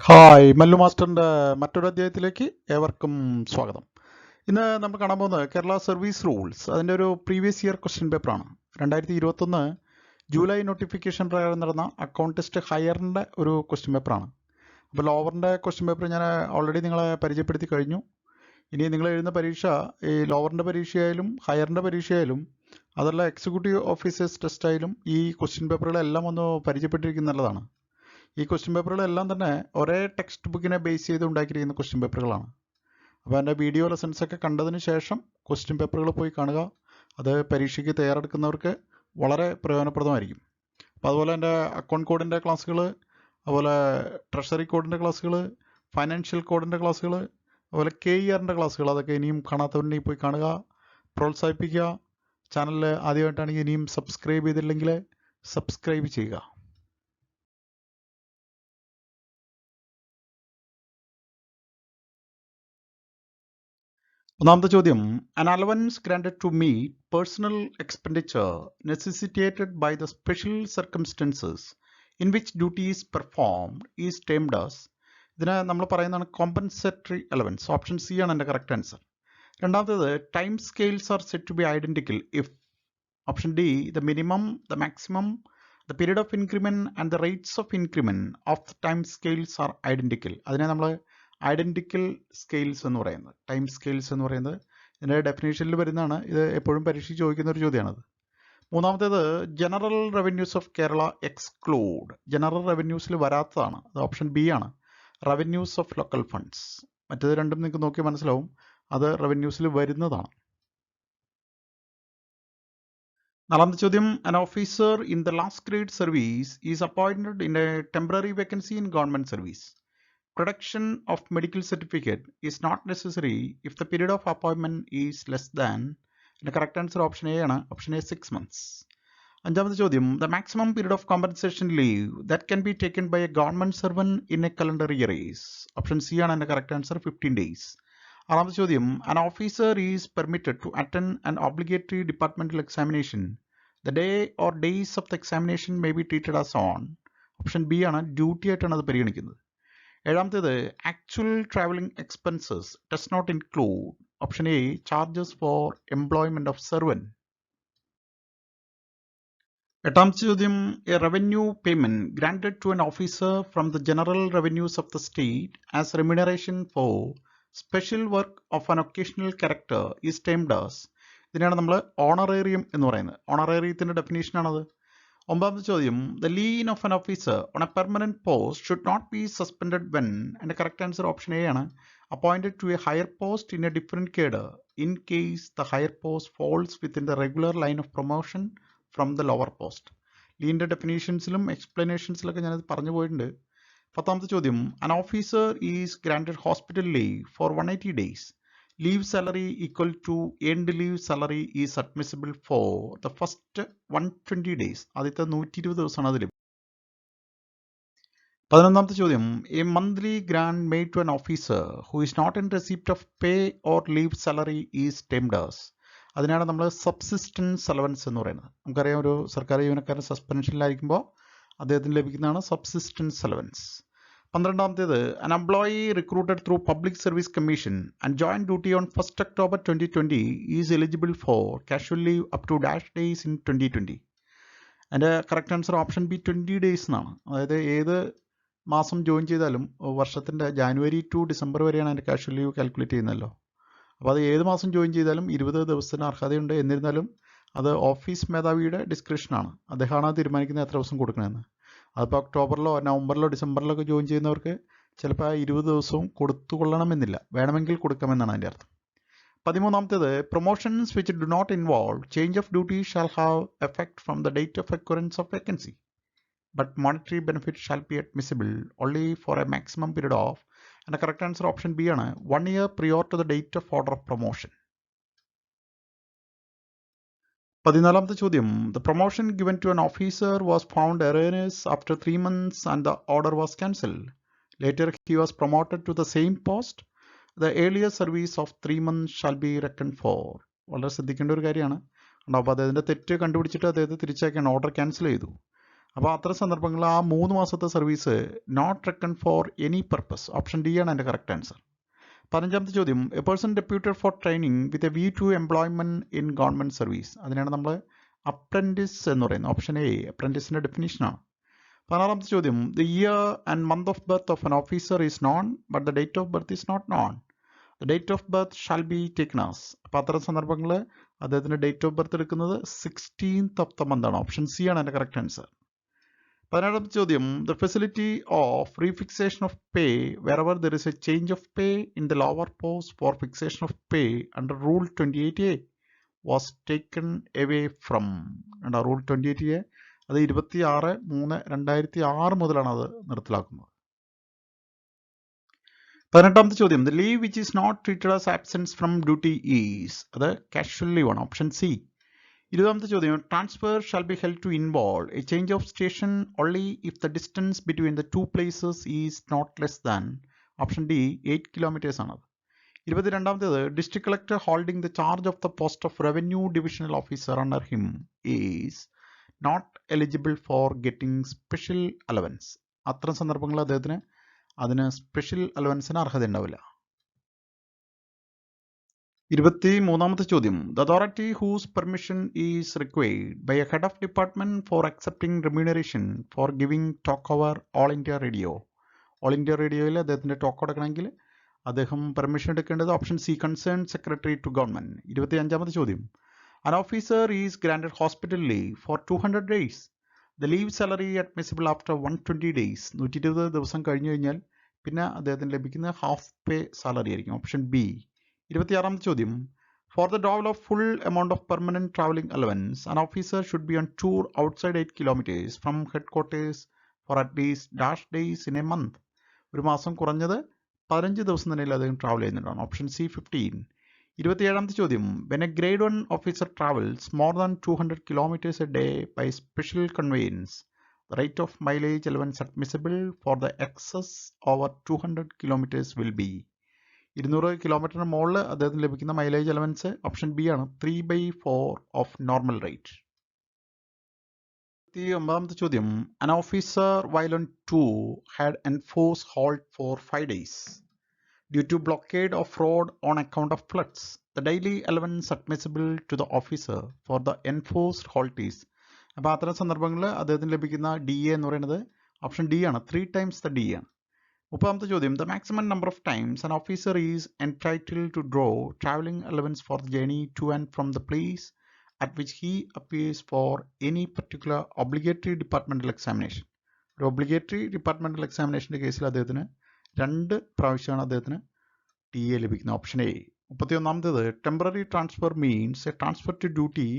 Hi Mallu മാസ്റ്ററിൻ്റെ മറ്റൊരു അധ്യായത്തിലേക്ക് ഏവർക്കും സ്വാഗതം. ഇന്ന് നമ്മൾ കാണാൻ പോകുന്നത് കേരള സർവീസ് റൂൾസ് അതിൻ്റെ ഒരു പ്രീവിയസ് ഇയർ ക്വസ്റ്റ്യൻ പേപ്പറാണ്. 2021 ജൂലൈ നോട്ടിഫിക്കേഷൻ പ്രകാരം നടന്ന അക്കൗണ്ട് ടെസ്റ്റ് ഹയറിൻ്റെ ഒരു ക്വസ്റ്റ്യൻ പേപ്പറാണ്. അപ്പോൾ ലോവറിൻ്റെ ക്വസ്റ്റ്യൻ പേപ്പർ ഞാൻ ഓൾറെഡി നിങ്ങളെ പരിചയപ്പെടുത്തി കഴിഞ്ഞു. ഇനി നിങ്ങൾ എഴുതുന്ന പരീക്ഷ ഈ ലോവറിൻ്റെ പരീക്ഷയായാലും ഹയറിൻ്റെ പരീക്ഷയായാലും അതല്ല എക്സിക്യൂട്ടീവ് ഓഫീസേഴ്സ് ടെസ്റ്റായാലും ഈ ക്വസ്റ്റ്യൻ പേപ്പറുകളെല്ലാം ഒന്ന് പരിചയപ്പെട്ടിരിക്കുന്നത് നല്ലതാണ്. ഈ ക്വസ്റ്റ്യൻ പേപ്പറുകളെല്ലാം തന്നെ ഒരേ ടെക്സ്റ്റ് ബുക്കിനെ ബേസ് ചെയ്ത് ഉണ്ടാക്കിയിരിക്കുന്ന ക്വസ്റ്റ്യൻ പേപ്പറുകളാണ്. അപ്പോൾ എൻ്റെ വീഡിയോ ലെസൺസൊക്കെ കണ്ടതിന് ശേഷം ക്വസ്റ്റ്യൻ പേപ്പറുകൾ പോയി കാണുക. അത് പരീക്ഷയ്ക്ക് തയ്യാറെടുക്കുന്നവർക്ക് വളരെ പ്രയോജനപ്രദമായിരിക്കും. അപ്പോൾ അതുപോലെ എൻ്റെ അക്കൗണ്ട് കോഡിൻ്റെ ക്ലാസ്സുകൾ, അതുപോലെ ട്രഷറി കോഡിൻ്റെ ക്ലാസ്സുകൾ, ഫൈനാൻഷ്യൽ കോഡിൻ്റെ ക്ലാസ്സുകൾ, അതുപോലെ KSRൻ്റെ ക്ലാസ്സുകൾ, അതൊക്കെ ഇനിയും കാണാത്തവരുണ്ടെങ്കിൽ പോയി കാണുക, പ്രോത്സാഹിപ്പിക്കുക. ചാനൽ ആദ്യമായിട്ടാണെങ്കിൽ ഇനിയും സബ്സ്ക്രൈബ് ചെയ്തില്ലെങ്കിൽ സബ്സ്ക്രൈബ് ചെയ്യുക. ഒന്നാമത്തെ ചോദ്യം, an allowance granted to meet personal expenditure necessitated by the special circumstances in which duty is performed is termed as. ഇതിനെ നമ്മൾ പറയുന്നതാണ് കോമ്പൻസേറ്ററി അലവൻസ്. ഓപ്ഷൻ സി ആണ് എൻ്റെ കറക്റ്റ് ആൻസർ. രണ്ടാമത്തേത്, time scales are set to be identical if. Option D, the minimum, the maximum, the period of increment and the rates of increment of the time scales are identical. അതിനെ നമ്മൾ identical scales എന്ന് പറയുന്നത്, time scales എന്ന് പറയുന്നത് ഇതിൻ്റെ ഡെഫിനേഷനിൽ വരുന്നതാണ്. ഇത് എപ്പോഴും പരീക്ഷയ്ക്ക് ചോദിക്കുന്ന ഒരു ചോദ്യമാണത്. മൂന്നാമത്തേത്, general revenues of Kerala exclude. ജനറൽ റവന്യൂസിൽ വരാത്തതാണ്. അത് ഓപ്ഷൻ ബി ആണ്, റവന്യൂസ് ഓഫ് ലോക്കൽ ഫണ്ട്സ്. മറ്റേത് രണ്ടും നിങ്ങൾക്ക് നോക്കി മനസ്സിലാവും, അത് റവന്യൂസിൽ വരുന്നതാണ്. നാലാമത്തെ ചോദ്യം, an officer in the last grade service is appointed in a temporary vacancy in government service. Production of medical certificate is not necessary if the period of appointment is less than. The correct answer option A ആണ്, option A 6 months. അഞ്ചാമത്തെ ചോദ്യം, the maximum period of compensation leave that can be taken by a government servant in a calendar year is. Option C ആണ് എൻ്റെ correct answer, 15 days. ആറാമത്തെ ചോദ്യം, an officer is permitted to attend an obligatory departmental examination. The day or days of the examination may be treated as on. Option B ആണ്, duty ആയിട്ടാണ് അത് പരിഗണിക്കുന്നത്. ഏഴാമത്തേത്, actual travelling expenses does not include. Option A, charges for employment of servant. എട്ടാമത്തെ ചോദ്യം, a revenue payment granted to an officer from the general revenues of the state as remuneration for special work of an occasional character is termed as. ഇതിനാണ് നമ്മൾ honorarium എന്ന് പറയുന്നത്. ഓണറേറിയത്തിന്റെ ഡെഫിനേഷനാണത്. ഒമ്പതാമത്തെ ചോദ്യം, the lien of an officer on a permanent post should not be suspended when. എൻ്റെ correct answer option A ആണ്, appointed to a higher post in a different cadre in case the higher post falls within the regular line of promotion from the lower post. ലീൻ്റെ ഡെഫിനേഷൻസിലും എക്സ്പ്ലനേഷൻസിലൊക്കെ ഞാനത് പറഞ്ഞു പോയിട്ടുണ്ട്. പത്താമത്തെ ചോദ്യം, an officer is granted hospital leave for 180 days. Leave salary equal to earned leave salary is admissible for the first 120 days. ആദ്യത്തെ 120 ദിവസമാണ് അത് ലഭിക്കും. പതിനൊന്നാമത്തെ ചോദ്യം, a monthly grant made to an officer who is not in receipt of pay or leave salary is termed as. അതിനാണ് നമ്മൾ subsistence allowance എന്ന് പറയുന്നത്. നമുക്കറിയാം, ഒരു സർക്കാർ ജീവനക്കാരൻ സസ്പെൻഷനിലായിരിക്കുമ്പോൾ അദ്ദേഹത്തിന് ലഭിക്കുന്നതാണ് സബ്സിസ്റ്റൻസ് അലവൻസ്. പന്ത്രണ്ടാമത്തേത്, an employee recruited through Public Service Commission and joined duty on 1st October 2020 is eligible for casual leave up to dash days in 2020. അതിൻ്റെ correct answer option B 20 days എന്നാണ്. അതായത് ഏത് മാസം ജോയിൻ ചെയ്താലും വർഷത്തിൻ്റെ January to December വരെയാണ് അതിൻ്റെ casual leave calculate ചെയ്യുന്നല്ലോ. അപ്പോൾ അത് ഏത് മാസം ജോയിൻ ചെയ്താലും 20 ദിവസത്തിന് അർഹതയുണ്ട്. എന്നിരുന്നാലും അത് ഓഫീസ് മേധാവിയുടെ ഡിസ്ക്രിപ്ഷനാണ്, അദ്ദേഹമാണ് തീരുമാനിക്കുന്നത് എത്ര ദിവസം കൊടുക്കണമെന്ന്. അതിപ്പോൾ ഒക്ടോബറിലോ നവംബറിലോ ഡിസംബറിലോ ഒക്കെ ജോയിൻ ചെയ്യുന്നവർക്ക് ചിലപ്പോൾ 20 ദിവസവും കൊടുത്തുകൊള്ളണമെന്നില്ല, വേണമെങ്കിൽ കൊടുക്കാമെന്നാണ് അതിൻ്റെ അർത്ഥം. പതിമൂന്നാമത്തേത്, promotions which do not involve change of duty shall have effect from the date of occurrence of vacancy, but monetary benefit shall be admissible only for a maximum period of. അതിൻ്റെ correct answer option B ആണ്, 1 year prior to the date of order of promotion. പതിനാലാമത്തെ ചോദ്യം, the promotion given to an officer was found erroneous after 3 months and the order was cancelled. Later he was promoted to the same post. The earlier service of 3 months shall be reckoned for. വളരെ ശ്രദ്ധിക്കേണ്ട ഒരു കാര്യമാണ്. അപ്പോൾ അദ്ദേഹത്തിൻ്റെ തെറ്റ് കണ്ടുപിടിച്ചിട്ട് അദ്ദേഹത്തെ തിരിച്ചയക്കാൻ order cancel ചെയ്തു. അപ്പോൾ അത്തരം സന്ദർഭങ്ങളിൽ ആ 3 മാസത്തെ service not reckon for any purpose. Option D ആണ് എൻ്റെ കറക്റ്റ് ആൻസർ. 15ാമത്തെ ചോദ്യം, a person deputed for training with a view to employment in government service. അതിനാണ് നമ്മൾ അപ്രന്റിസ് എന്ന് പറയുന്നത്. ഓപ്ഷൻ എ അപ്രന്റിസിന്റെ ഡെഫിനിഷനാണ്. 16ാമത്തെ ചോദ്യം, the year and month of birth of an officer is known but the date of birth is not known. The date of birth shall be taken as. അപ്പോൾ അത്തരം സന്ദർഭങ്ങളിൽ അദ്ദേഹത്തിന്റെ ഡേറ്റ് ഓഫ് ബർത്ത് എടുക്കുന്നത് 16th of the month ആണ്. Option C ആണ് എൻ്റെ correct answer. 17ാമത്തെ ചോദ്യം, the facility of refixation of pay wherever there is a change of pay in the lower post for fixation of pay under rule 28A was taken away from. Rule 28A അത് 26/3/2006 മുതലാണ് അത് നിർത്തലാക്കുന്നത്. 18ാമത്തെ ചോദ്യം, the leave which is not treated as absence from duty is. അത് casual leave ആണ്. Option C. 20ാമത്തെ ചോദ്യം, transfer shall be held to involve a change of station only if the distance between the two places is not less than. Option D 8 kilometres ആണത്. 22ാമത്തേത്, district collector holding the charge of the post of revenue divisional officer under him is not eligible for getting special allowance. അത്തരം സന്ദർഭങ്ങളിൽ അദ്ദേഹത്തിന് അതിന് special അലവൻസിന് അർഹത ഉണ്ടാവില്ല. 23ാമത്തെ ചോദ്യം, the authority whose permission is required by a head of department for accepting remuneration for giving talk over All India Radio. All India റേഡിയോയിൽ അദ്ദേഹത്തിന്റെ ടോക്ക് കൊടുക്കണമെങ്കിൽ അദ്ദേഹം പെർമിഷൻ എടുക്കേണ്ടത് option C concern secretary to government. 25ാമത്തെ ചോദ്യം, an officer is granted hospital leave for 200 days. The leave salary admissible after 120 days. 120 ദിവസം കഴിഞ്ഞു കഴിഞ്ഞാൽ പിന്നെ അദ്ദേഹത്തിന് ലഭിക്കുന്ന ഹാഫ് പേ സാലറി ആയിരിക്കും. Option B. 26ാമത്തെ ചോദ്യം, for the drawal of full amount of permanent travelling allowance an officer should be on tour outside 8 kilometers from headquarters for at least dash days in a month. ഒരു മാസം കുറഞ്ഞത് 15 ദിവസം തന്നെ അദ്ദേഹം travel ചെയ്യുന്നുണ്ടാണ്. Option C 15. 27ാമത്തെ ചോദ്യം, when a grade 1 officer travels more than 200 kilometers a day by special conveyance, the rate of mileage allowance admissible for the excess over 200 kilometers will be. 200 കിലോമീറ്ററിന് മുകളിൽ അദ്ദേഹത്തിന് ലഭിക്കുന്ന മൈലേജ് അലവൻസ് ഓപ്ഷൻ ബി ആണ്, 3/4 of normal rate. 29ാമത്തെ ചോദ്യം, an officer while on tour had enforced halt for 5 days due to blockade of road on account of floods. The daily allowance admissible to the officer for the enforced halt is. അപ്പോൾ അത്തരം സന്ദർഭങ്ങളിൽ അദ്ദേഹത്തിന് ലഭിക്കുന്ന DA എന്ന് പറയുന്നത് option D ആണ്, 3 times the DA ആണ്. 30ാമത്തെ ചോദ്യം, the maximum number of times an officer is entitled to draw traveling allowance for the journey to and from the place at which he appears for any particular obligatory departmental examination. ഒരു obligatory departmental എക്സാമിനേഷന്റെ കേസിൽ അദ്ദേഹത്തിന് 2 പ്രാവശ്യമാണ് അദ്ദേഹത്തിന് DA ലഭിക്കുന്നത്. Option A. 31ാമത്തേത്, temporary transfer means a transfer to duty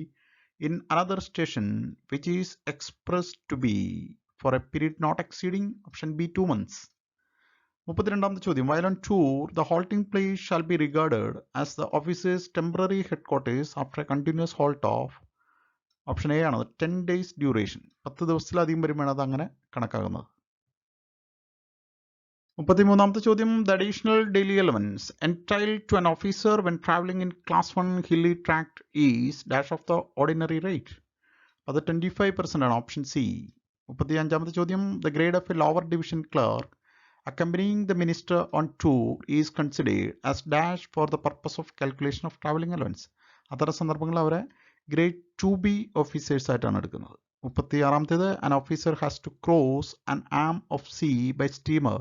in another station which is expressed to be for a period not exceeding. Option B 2 months. 32ാമത്തെ ചോദ്യം, while on tour the halting place shall be regarded as the officer's temporary headquarters after a continuous halt of. Option A ആണ്, 10 days duration. 10 ദിവസത്തിലധികം വരുമ്പോഴാണ് അത് അങ്ങനെ കണക്കാകുന്നത്. 33ാമത്തെ ചോദ്യം, the additional daily allowance entitled to an officer when traveling in class 1 hilly tract is dash of the ordinary rate. അത് 25% ആണ്. Option C. 35ാമത്തെ ചോദ്യം, the grade of a lower division clerk accompanying the minister on tour is considered as dash for the purpose of calculation of traveling allowance. അത്തരം സന്ദർഭങ്ങളിൽ അവരെ grade 2B officers ആയിട്ടാണ് എടുക്കുന്നത്. 36ാമത്തേത്, an officer has to cross an arm of sea by steamer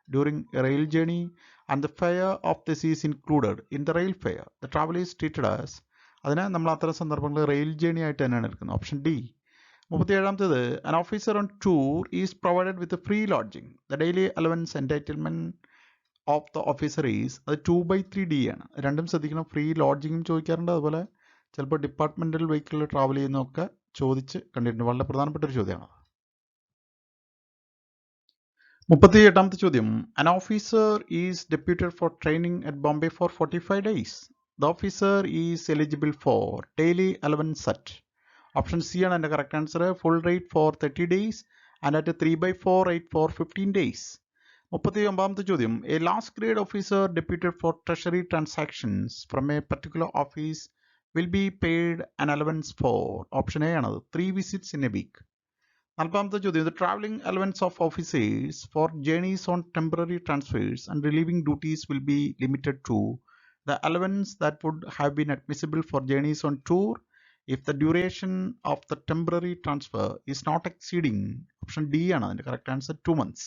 during a rail journey and the fare of this is included in the rail fare. The travel is treated as. അതിനെ നമ്മൾ അത്തരം സന്ദർഭങ്ങളിൽ rail journey ആയിട്ട് തന്നെയാണ് എടുക്കുന്നത്. Option D. 37ാമത്തേത്, an officer on tour is provided with a free lodging. The daily allowance entitlement of the officer is. അത് 2/3D ആണ്. രണ്ടും ശ്രദ്ധിക്കണം. ഫ്രീ ലോഡ്ജിങ്ങും ചോദിക്കാറുണ്ട്, അതുപോലെ ചിലപ്പോൾ ഡിപ്പാർട്ട്മെന്റൽ വെഹിക്കിളിൽ ട്രാവൽ ചെയ്യുന്നതൊക്കെ ചോദിച്ച് കണ്ടിട്ടുണ്ട്. വളരെ പ്രധാനപ്പെട്ട ഒരു ചോദ്യമാണ്. 38ാമത്തെ ചോദ്യം, an officer is deputed for training at Bombay for 45 days. The officer is eligible for daily allowance at. Option C ആണ് എൻ്റെ correct answer, full rate for 30 days and at 3/4 rate for 15 days. 39ാമത്തെ ചോദ്യം, a last grade officer deputed for treasury transactions from a particular office will be paid an allowance for. Option A ആണത്, 3 visits in a week. നാൽപ്പതാമത്തെ ചോദ്യം, the traveling allowance of officers for journeys on temporary transfers and relieving duties will be limited to the allowance that would have been admissible for journeys on tour if the duration of the temporary transfer is not exceeding, option D ആണ് അതിന്റെ correct answer, 2 months.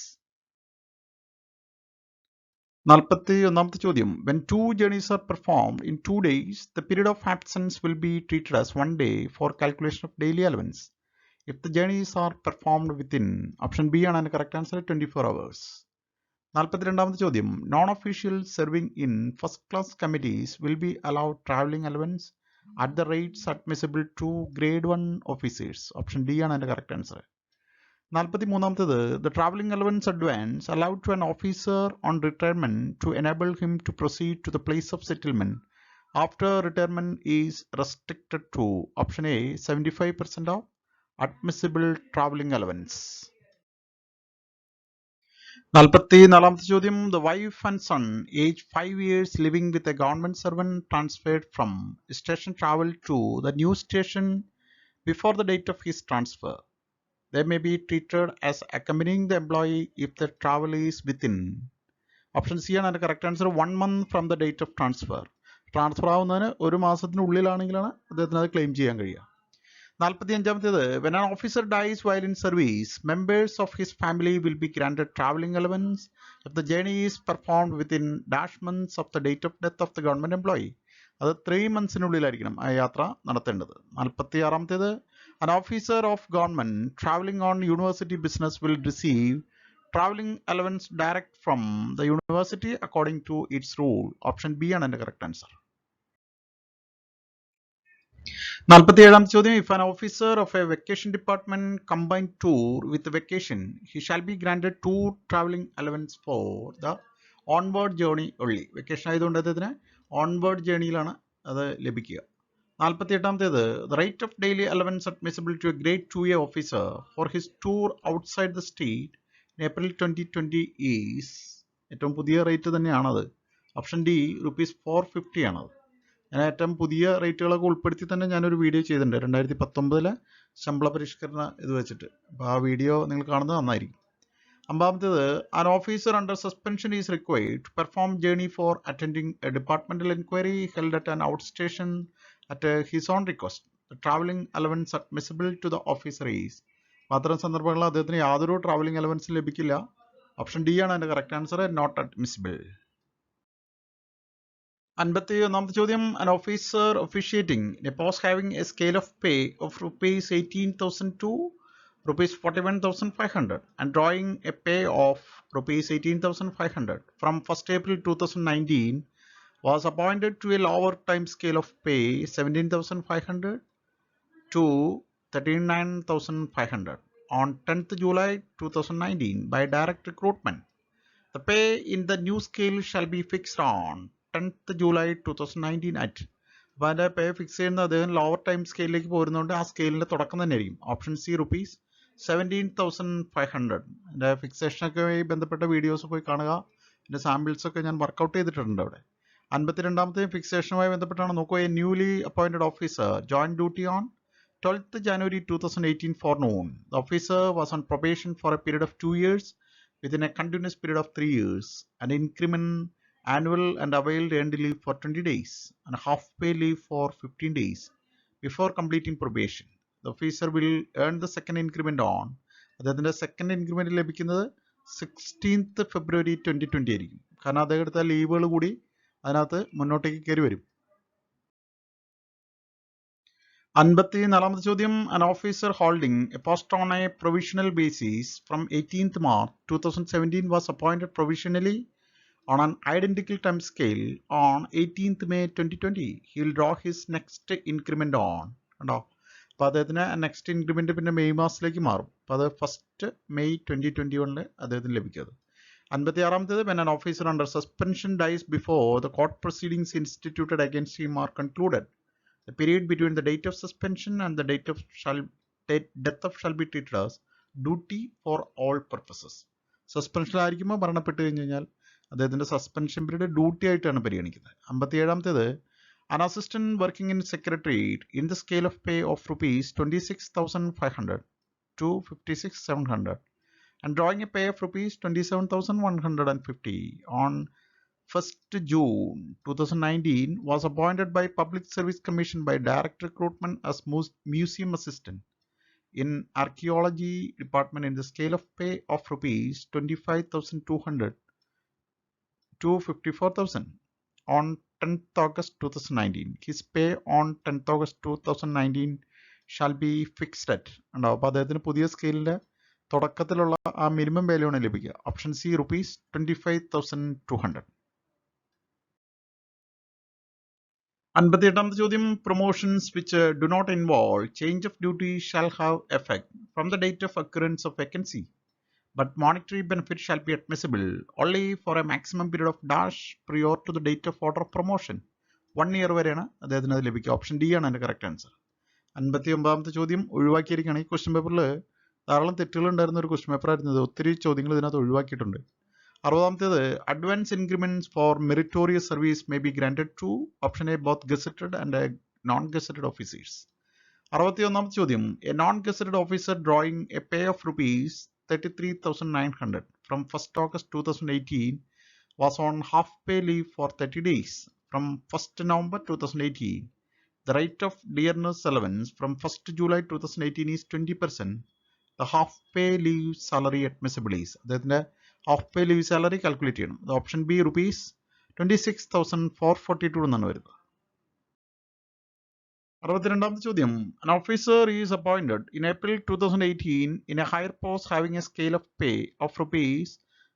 41ാമത്തെ ചോദ്യം, when two journeys are performed in 2 days, the period of absence will be treated as 1 day for calculation of daily allowance if the journeys are performed within, option B ആണ് അതിന്റെ correct answer, 24 hours. 42ാമത്തെ ചോദ്യം, non-officials serving in first class committees will be allowed traveling allowance at the rates admissible to grade 1 officers, option D ആണ് അതിന്റെ correct answer. 43ാമത്തേത്, the traveling allowance advance allowed to an officer on retirement to enable him to proceed to the place of settlement after retirement is restricted to, option A, 75% of admissible traveling allowance. 44ാമത്തെ ചോദ്യം, the wife and son aged 5 years living with a government servant transferred from station travel to the new station before the date of his transfer. They may be treated as accompanying the employee if the travel is within, option C ആണ് അതിന്റെ correct answer, 1 month from the date of transfer. Transfer ആവുന്നതിന് ഒരു മാസത്തിനുള്ളിലാണെങ്കിലാണ് അദ്ദേഹത്തിന് അത് claim ചെയ്യാൻ കഴിയുക. 45ാമത്തേത്, when an officer dies while in service, members of his family will be granted traveling allowance if the journey is performed within dash months of the date of death of the government employee. അത് 3 monthsനുള്ളിലായിരിക്കണം ആ യാത്ര നടത്തേണ്ടത്. 46ാമത്തേത്, an officer of government traveling on university business will receive traveling allowance direct from the university according to its rule, option B ആണ് അതിന്റെ correct answer. 47ാമത്തെ ചോദ്യം, if an officer of a vacation department combined tour with vacation, he shall be granted tour traveling allowance for the onward journey only. Vacation ആയതുകൊണ്ട് അദ്ദേഹത്തിന് onward ജേണിയിലാണ് അത് ലഭിക്കുക. 48ാമത്തേത്, the rate of daily allowance admissible to a grade 2A officer for his tour outside the state in April 2020 is, ഏറ്റവും പുതിയ rate തന്നെയാണത്, option D, ₹450 ആണത്. ഞാൻ ഏറ്റവും പുതിയ റേറ്റുകളൊക്കെ ഉൾപ്പെടുത്തി തന്നെ ഞാനൊരു വീഡിയോ ചെയ്തിട്ടുണ്ട് 2019 ശമ്പള പരിഷ്കരണ ഇത് വെച്ചിട്ട്. അപ്പോൾ ആ വീഡിയോ നിങ്ങൾ കാണുന്നത് നന്നായിരിക്കും. 50ാമത്തേത്, an officer under suspension is required to perform journey for attending a departmental inquiry held at an outstation at his own request. The traveling allowance admissible to the officer is, അത്തരം സന്ദർഭങ്ങളിൽ അദ്ദേഹത്തിന് യാതൊരു travelling അലവൻസും ലഭിക്കില്ല. Option D ആണ് അതിന്റെ correct answer, not admissible. 51ാമത്തെ ചോദ്യം, an officer officiating in a post having a scale of pay of ₹18,000 to ₹41,500 and drawing a pay of ₹18,500 from 1st April 2019 was appointed to a lower time scale of pay 17,500 to 39,500 on 10th July 2019 by direct recruitment. The pay in the new scale shall be fixed on 10th July 2019 at. അപ്പോൾ അതിൻ്റെ പേ fix ചെയ്യുന്നത് അദ്ദേഹം lower time സ്കെയിലിലേക്ക് പോരുന്നതുകൊണ്ട് ആ സ്കെയിലിൻ്റെ തുടക്കം തന്നെ ആയിരിക്കും. Option C, ₹17,500. അതിൻ്റെ ഫിക്സേഷനൊക്കെ ബന്ധപ്പെട്ട വീഡിയോസ് പോയി കാണുക. എൻ്റെ സാമ്പിൾസൊക്കെ ഞാൻ വർക്കൗട്ട് ചെയ്തിട്ടുണ്ട് അവിടെ. 52ാമത്തെ ഫിക്സേഷനുമായി ബന്ധപ്പെട്ടാണ്. നോക്കുക, A newly appointed officer join duty on 12th January 2018 forenoon. The officer was on probation for a period of 2 years within a continuous period of 3 years, an increment, annual and availed earned leave for 20 days, and half pay leave for 15 days before completing probation. The officer will earn the second increment on, അദ്ദേഹത്തിൻ്റെ second increment ലഭിക്കുന്നത് 16th February 2020 ആയിരിക്കും. കാരണം അദ്ദേഹം എടുത്ത ലീവുകൾ കൂടി അതിനകത്ത് മുന്നോട്ടേക്ക് കയറി വരും. 54ാമത്തെ ചോദ്യം, an officer holding a post on a provisional basis from 18th March 2017 was appointed provisionally on an identical time scale on 18th May 2020. He will draw his next increment on. കണ്ടോ, അപ്പോൾ അദ്ദേഹത്തിന് നെക്സ്റ്റ് ഇൻക്രിമെന്റ് പിന്നെ May മാസത്തിലേക്ക് മാറും. അപ്പോൾ അത് 1st May 2021 അദ്ദേഹത്തിന് ലഭിക്കുന്നത്. 56ാമത്തേത്, when an officer under suspension dies before the court proceedings instituted against him are concluded, the period between the date of suspension and the death of shall be treated as duty for all purposes. സസ്പെൻഷനിലായിരിക്കുമ്പോൾ മരണപ്പെട്ട് കഴിഞ്ഞ് കഴിഞ്ഞാൽ അദ്ദേഹത്തിൻ്റെ suspension period duty ആയിട്ടാണ് പരിഗണിക്കുന്നത്. 57ാമത്തേത്, an assistant working in secretariat in the scale of pay of ₹26,500 to 56,700. And drawing a pay of rupees 27,150 on 1st June 2019 was appointed by Public Service Commission by direct recruitment as museum assistant in archaeology department in the scale of pay of rupees 25,200 to 54,000 on 10th August 2019. His pay on 10th August 2019 shall be fixed at. ഉണ്ടാവും. അപ്പോൾ അദ്ദേഹത്തിന് പുതിയ സ്കെയിലിൻ്റെ തുടക്കത്തിലുള്ള ആ minimum വാല്യൂണ് ലഭിക്കുക. Option C rupees 25,200. 58ാമത്തെ ചോദ്യം, promotions which do not involve change of duty shall have effect from the date of occurrence of vacancy, but monetary benefit shall be admissible only for a maximum period of dash prior to the date of order of promotion. 1 year വരെയാണ് അദ്ദേഹത്തിന് അത് ലഭിക്കുക. Option D ആണ് അതിൻ്റെ correct answer. 59ാമത്തെ ചോദ്യം ഒഴിവാക്കിയിരിക്കുകയാണ്. ഈ question പേപ്പറിൽ ധാരാളം തെറ്റുകൾ ഉണ്ടായിരുന്ന ഒരു ക്വസ്റ്റ്യൻ പേപ്പർ ആയിരുന്നു. ഒത്തിരി ചോദ്യങ്ങൾ ഇതിനകത്ത് ഒഴിവാക്കിയിട്ടുണ്ട്. 60ാമത്തേത്, advance increments for meritorious service may be granted to option A both gazetted and non gazetted officers. 61ാമത്തെ ചോദ്യം, a non gazetted officer drawing a pay of rupees 33,900 from 1st August 2018 was on half pay leave for 30 days from 1st November 2018. The rate of dearness allowance from 1st July 2018 is 20%. The half pay leave salary admissible is. അദ്ദേഹത്തിൻ്റെ half പേ leave salary calculate ചെയ്യണം. അത് option B rupees 26,442 എന്നാണ് വരുന്നത്. 62ാമത്തെ ചോദ്യം, an officer is appointed in April 2018 in a higher post having a scale of pay of rupees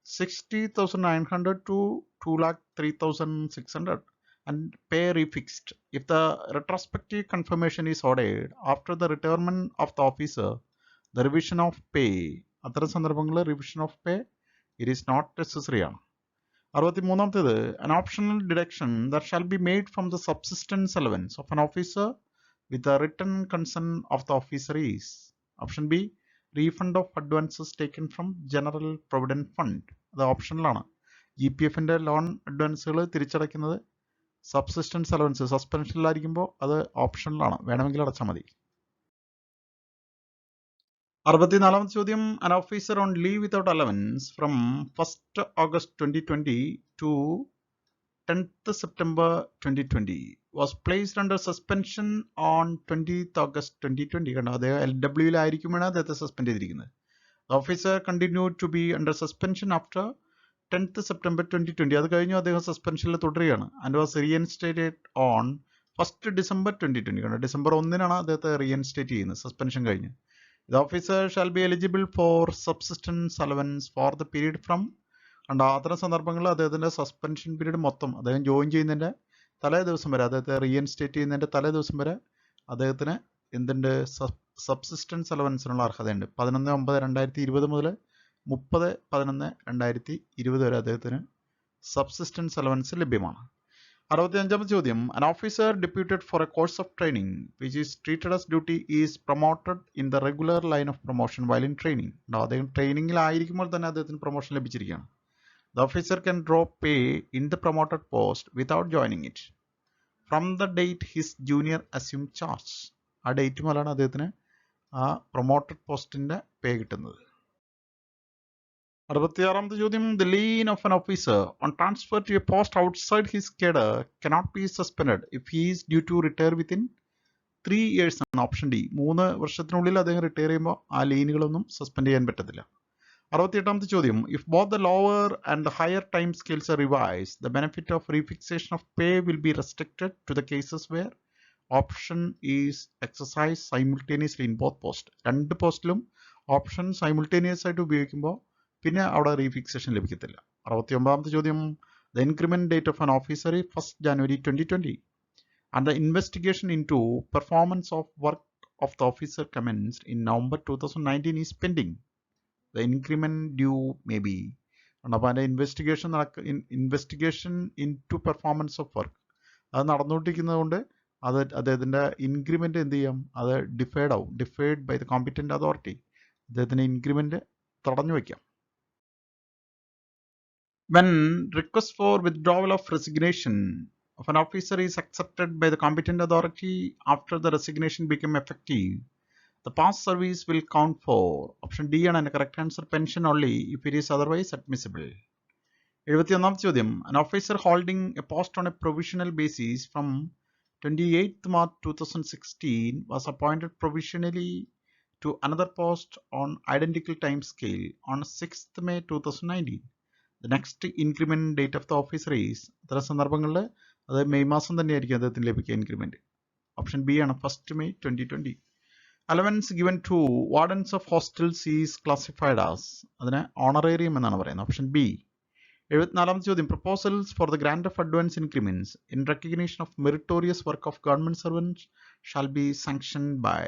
60,900 to 2,03,600 and pay refixed. If the retrospective confirmation is ordered after the retirement of the officer, the revision of pay, അത്തരം സന്ദർഭങ്ങളിൽ revision of pay, it is not necessary ആണ്. 63ാമത്തേത്, an optional deduction that shall be made from the subsistence allowance of an officer with the written consent of the officer is. Option B, refund of advances taken from general provident fund. അത് ഓപ്ഷനിലാണ്. GPFൻ്റെ loan അഡ്വാൻസുകൾ തിരിച്ചടയ്ക്കുന്നത് subsistence allowance സസ്പെൻഷനിലായിരിക്കുമ്പോൾ അത് ഓപ്ഷനിലാണ്, വേണമെങ്കിൽ അടച്ചാൽ മതി. 64ാമത്തെ ചോദ്യം, an officer on leave without allowance from 1st August 2020 to 10th September 2020 was placed under suspension on 20th August 2020. കണ്ടോ, അദ്ദേഹം LW-ലായിരിക്കുമ്പോഴാണ് അദ്ദേഹത്തെ സസ്പെൻഡ് ചെയ്തിരിക്കുന്നത്. The officer continued to be under suspension after 10th September 2020. അത് കഴിഞ്ഞു അദ്ദേഹം സസ്പെൻഷനിൽ തുടരുകയാണ്. and was reinstated on 1st December 2020. കണ്ടോ, December 1-നാണ് അദ്ദേഹത്തെ റീഇൻസ്റ്റേറ്റ് ചെയ്യുന്നത് സസ്പെൻഷൻ കഴിഞ്ഞ്. The officer shall be eligible for subsistence allowance for the period from. കണ്ടോ, അത്തരം സന്ദർഭങ്ങളിൽ അദ്ദേഹത്തിൻ്റെ സസ്പെൻഷൻ പീരീഡ് മൊത്തം അദ്ദേഹം ജോയിൻ ചെയ്യുന്നതിൻ്റെ തലേ ദിവസം വരെ, അദ്ദേഹത്തെ റീഇൻസ്റ്റേറ്റ് ചെയ്യുന്നതിൻ്റെ തലേ ദിവസം വരെ അദ്ദേഹത്തിന് എന്തുണ്ട്, സബ്സിസ്റ്റൻസ് അലവൻസിനുള്ള അർഹതയുണ്ട്. 11/9/2020 മുതൽ 30/11/2020 വരെ അദ്ദേഹത്തിന് സബ്സിസ്റ്റൻസ് അലവൻസ് ലഭ്യമാണ്. 65ാമത്തെ ചോദ്യം, an officer deputed for a course of training which is treated as duty is promoted in the regular line of promotion while in training. അദ്ദേഹം ട്രെയിനിങ്ങിലായിരിക്കുമ്പോൾ തന്നെ അദ്ദേഹത്തിന് promotion ലഭിച്ചിരിക്കുകയാണ്. The officer can draw pay in the promoted post without joining it from the date his junior assumed charge. ആ date മുതലാണ് അദ്ദേഹത്തിന് ആ promoted പോസ്റ്റിൻ്റെ പേ കിട്ടുന്നത്. 66ാമത്തെ ചോദ്യം, the lien of an officer on transfer to a post outside his cadre cannot be suspended if he is due to retire within 3 years ആണ്. Option D, 3 വർഷത്തിനുള്ളിൽ അദ്ദേഹം retire ചെയ്യുമ്പോൾ ആ ലീനുകളൊന്നും സസ്പെൻഡ് ചെയ്യാൻ പറ്റത്തില്ല. 68ാമത്തെ ചോദ്യം, if both the lower and the higher time scales are revised, the benefit of refixation of pay will be restricted to the cases where option is exercised simultaneously in both post. രണ്ട് പോസ്റ്റിലും option simultaneous ആയിട്ട് ഉപയോഗിക്കുമ്പോൾ പിന്നെ അവിടെ റീഫിക്സേഷൻ ലഭിക്കത്തില്ല. 69ാമത്തെ ചോദ്യം, the increment date of an officer is 1st January 2020 and the investigation into performance of work of the officer commenced in November 2019 is pending. The increment due may be. അപ്പോൾ അതിൻ്റെ investigation into performance of work അത് നടന്നുകൊണ്ടിരിക്കുന്നത് കൊണ്ട് അദ്ദേഹത്തിൻ്റെ increment എന്ത് ചെയ്യാം, അത് deferred ആവും. Deferred by the competent authority. അദ്ദേഹത്തിൻ്റെ ഇൻക്രിമെൻ്റ് തടഞ്ഞു വയ്ക്കാം. When request for withdrawal of resignation of an officer is accepted by the competent authority after the resignation become effective, The past service will count for option D ആണ് അതിന്റെ correct answer pension only if it is otherwise admissible. 71ാമത്തെ ചോദ്യം an officer holding a post on a provisional basis from 28th March 2016 was appointed provisionally to another post on identical time scale on 6th May 2019. The next increment date of the officer is അത്തരം സന്ദർഭങ്ങളിൽ അത് May മാസം തന്നെയായിരിക്കും അദ്ദേഹത്തിന് ലഭിക്കുക increment. Option B ആണ് 1st May 2020. Allowance given to wardens of hostels is classified as അതിനെ honorarium എന്നാണ് പറയുന്നത്. Option B. 74ാമത്തെ ചോദ്യം proposals for the grant of advance increments in recognition of meritorious work of government servants shall be sanctioned by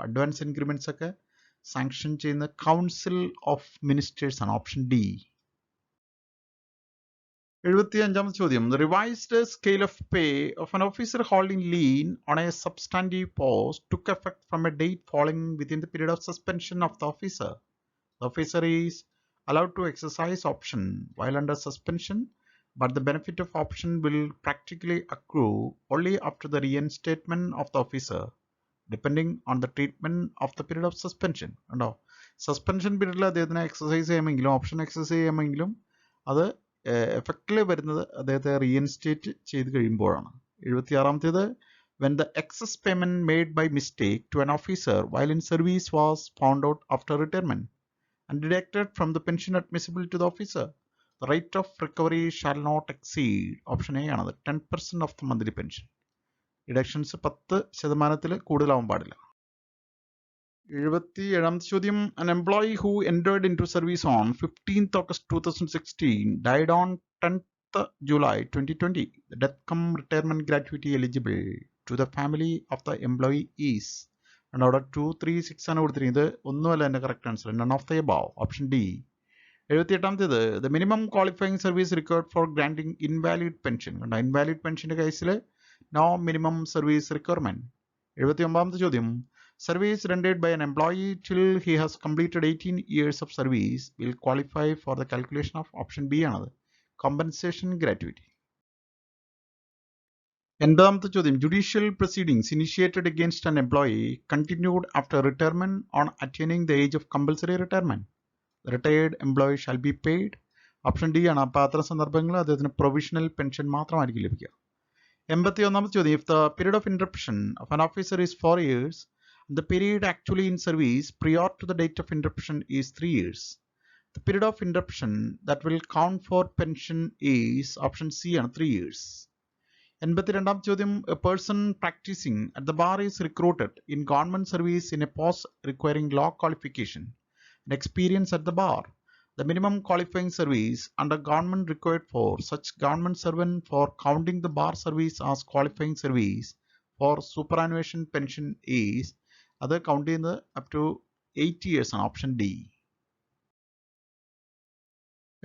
advance increments ഒക്കെ sanction ചെയ്യുന്ന council of ministers ആണ്. Option D. 75ാമത്തെ ചോദ്യം the revised scale of pay of an officer holding lien on a substantive post took effect from a date falling within the period of suspension of the officer. The officer is allowed to exercise option while under suspension, but the benefit of option will practically accrue only after the reinstatement of the officer, depending on the treatment of the period of suspension. ഉണ്ടോ, suspension പീരീഡിൽ അദ്ദേഹത്തിന് exercise ചെയ്യാമെങ്കിലും option exercise ചെയ്യാമെങ്കിലും അത് എഫക്റ്റിൽ വരുന്നത് അദ്ദേഹത്തെ reinstate ചെയ്ത് കഴിയുമ്പോഴാണ്. 76ാമത്തേത് when the excess payment made by mistake to an officer while in service was found out after retirement and deducted from the pension admissible to the officer, the rate of recovery shall not exceed option A ആണത് 10% of the monthly pension. Deductions 10% കൂടുതലാവാൻ പാടില്ല. 77ാമത്തെ ചോദ്യം an employee who entered into service on 15th August 2016 died on 10th July 2020. The death cum retirement gratuity eligible to the family of the employee is അവിടെ 2, 3, 6 ആണ് കൊടുത്തിരിക്കുന്നത്. ഇത് ഒന്നുമല്ല എൻ്റെ correct answer. None of the above. Option D. 78ാമത്തേത് the minimum qualifying service required for granting invalid pension. കണ്ടോ, invalid പെൻഷൻ്റെ കേസിൽ നോ മിനിമം സർവീസ് റിക്വയർമെന്റ്. 79ാമത്തെ ചോദ്യം service rendered by an employee till he has completed 18 years of service will qualify for the calculation of option B ആണത് compensation gratuity. 80ാമത്തെ ചോദ്യം judicial proceedings initiated against an employee continued after retirement on attaining the age of compulsory retirement. The retired employee shall be paid. Option D ആണ്. അപ്പോൾ അത്തരം സന്ദർഭങ്ങളിൽ അദ്ദേഹത്തിന് provisional pension മാത്രമായിരിക്കും ലഭിക്കുക. 81ാമത്തെ ചോദ്യം if the period of interruption of an officer is 4 years, the period actually in service prior to the date of interruption is 3 years. The period of interruption that will count for pension is option C ആണ് 3 years. 82ാമത്തെ ചോദ്യം a person practicing at the bar is recruited in government service in a post requiring law qualification and experience at the bar. The minimum qualifying service under government required for such government servant for counting the bar service as qualifying service for superannuation pension is അത് count ചെയ്യുന്നത് up to 8 years ആണ്. Option D.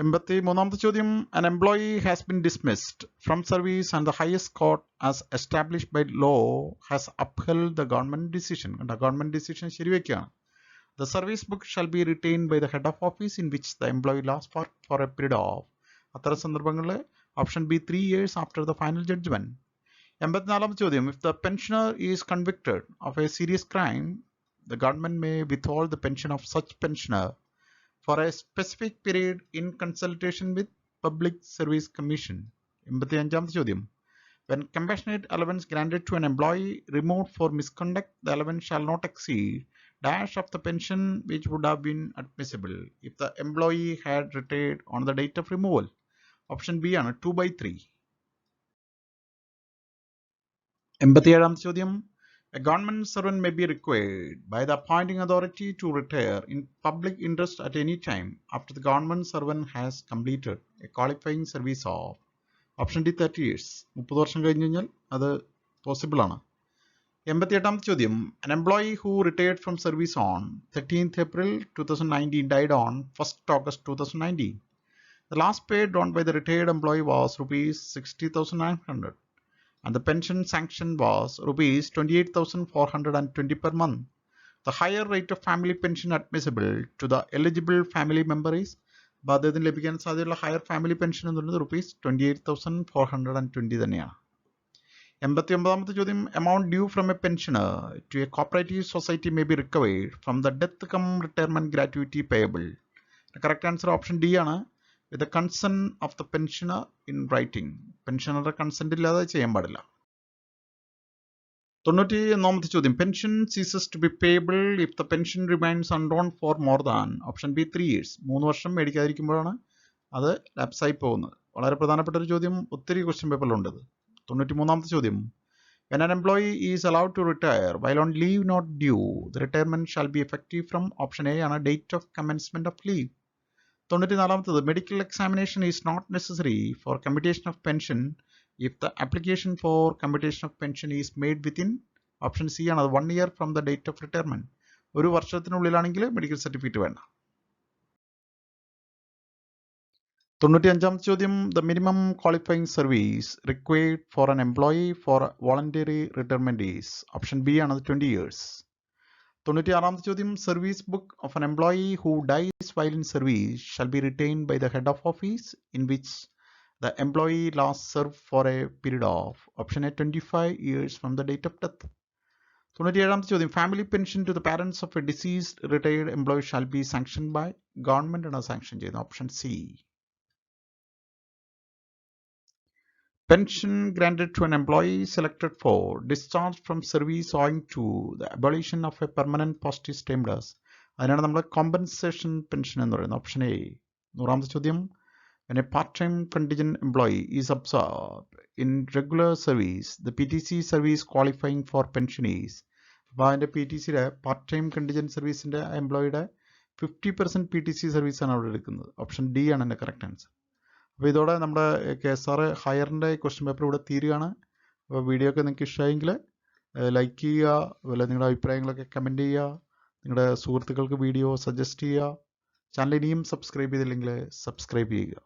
83ാമത്തെ ചോദ്യം an employee has been dismissed from service and the highest court as established by law has upheld the government decision. Government decision ശരിവെക്കുകയാണ്. The service book shall be retained by the head of office in which the employee last worked for a period of അത്തരം സന്ദർഭങ്ങളിൽ option B 3 years after the final judgment. 84ാമത്തെ ചോദ്യം if the pensioner is convicted of a serious crime, the government may withhold the pension of such pensioner for a specific period in consultation with Public Service Commission. 85ാമത്തെ ചോദ്യം when compassionate allowance granted to an employee removed for misconduct, the allowance shall not exceed dash of the pension which would have been admissible if the employee had retired on the date of removal. Option B ആണ് 2/3. 87ാമത്തെ ചോദ്യം a government servant may be required by the appointing authority to retire in public interest at any time after the government servant has completed a qualifying service of option D 30 years. 30 വർഷം കഴിഞ്ഞ് കഴിഞ്ഞാൽ അത് possible ആണ്. 88ാമത്തെ ചോദ്യം an employee who retired from service on 13th April 2019 died on 1st August 2019. The last pay drawn by the retired employee was rupees 60,900 and the pension sanction was rupees 28,420 per month. The higher rate of family pension admissible to the eligible family member is അദ്ദേഹത്തിന് ലഭിക്കാൻ സാധ്യതയുള്ള higher family pension എന്ന് പറയുന്നത് rupees 28,420 തന്നെയാണ്. 89ാമത്തെ ചോദ്യം, amount due from a pensioner to a cooperative society may be recovered from the death cum retirement gratuity payable. The correct answer option D ആണ്, with the consent of the pensioner in writing. പെൻഷനറുടെ consent ഇല്ലാതെ ചെയ്യാൻ പാടില്ല. 91ാമത്തെ ചോദ്യം, pension ceases to be payable if the pension remains undrawn for more than option B 3 years. 3 വർഷം മേടിക്കാതിരിക്കുമ്പോഴാണ് അത് ലാപ്സായി പോകുന്നത്. വളരെ പ്രധാനപ്പെട്ട ഒരു ചോദ്യം, ഒത്തിരി ക്വസ്റ്റ്യൻ പേപ്പറിലുണ്ട്. 93ാമത്തെ ചോദ്യം, when an employee is allowed to retire while on leave not due, the retirement shall be effective from option A ആണ്, date of commencement of leave. 94ാമത്തത്, medical examination is not necessary for computation of pension if the application for computation of pension is made within option C ആണ്, 1 year from the date of retirement. ഒരു വർഷത്തിനുള്ളിലാണെങ്കിൽ medical certificate വേണ്ട. 95ാമത്തെ ചോദ്യം, the minimum qualifying service required for an employee for voluntary retirement is option B ആണ്, 20 years. 96ാമത്തെ ചോദ്യം, service book of an employee who dies while in service shall be retained by the head of office in which the employee last served for a period of option A 25 years from the date of death. 97ാമത്തെ ചോദ്യം, family pension to the parents of a deceased retired employee shall be sanction by government ആണ് sanction ചെയ്യുന്നത്, option C. Pension granted to an employee selected for discharge from service owing to the abolition of a permanent post is termed as, അതിനാണ് നമ്മൾ compensation pension എന്ന് പറയുന്നത്, option A. 100ാമത്തെ ചോദ്യം, when a part-time contingent employee is absorbed in regular service, the PTC service qualifying for pension is, അപ്പോൾ അതിൻ്റെ P T സിയുടെ part time contingent സർവീസിൻ്റെ എംപ്ലോയിയുടെ 50% PTC സർവീസാണ് അവിടെ എടുക്കുന്നത്, ഓപ്ഷൻ ഡി ആണ് എൻ്റെ കറക്റ്റ് ആൻസർ. അപ്പോൾ ഇതോടെ നമ്മുടെ KSR ഹയറിൻ്റെ ക്വസ്റ്റ്യൻ പേപ്പർ ഇവിടെ തീരുകയാണ്. അപ്പോൾ വീഡിയോ ഒക്കെ നിങ്ങൾക്ക് ഇഷ്ടമായെങ്കിൽ ലൈക്ക് ചെയ്യുക, അതുപോലെ നിങ്ങളുടെ അഭിപ്രായങ്ങളൊക്കെ കമൻറ്റ് ചെയ്യുക, നിങ്ങളുടെ സുഹൃത്തുക്കൾക്ക് വീഡിയോ സജസ്റ്റ് ചെയ്യുക. ചാനൽ ഇനിയും സബ്സ്ക്രൈബ് ചെയ്തില്ലെങ്കിൽ സബ്സ്ക്രൈബ് ചെയ്യുക.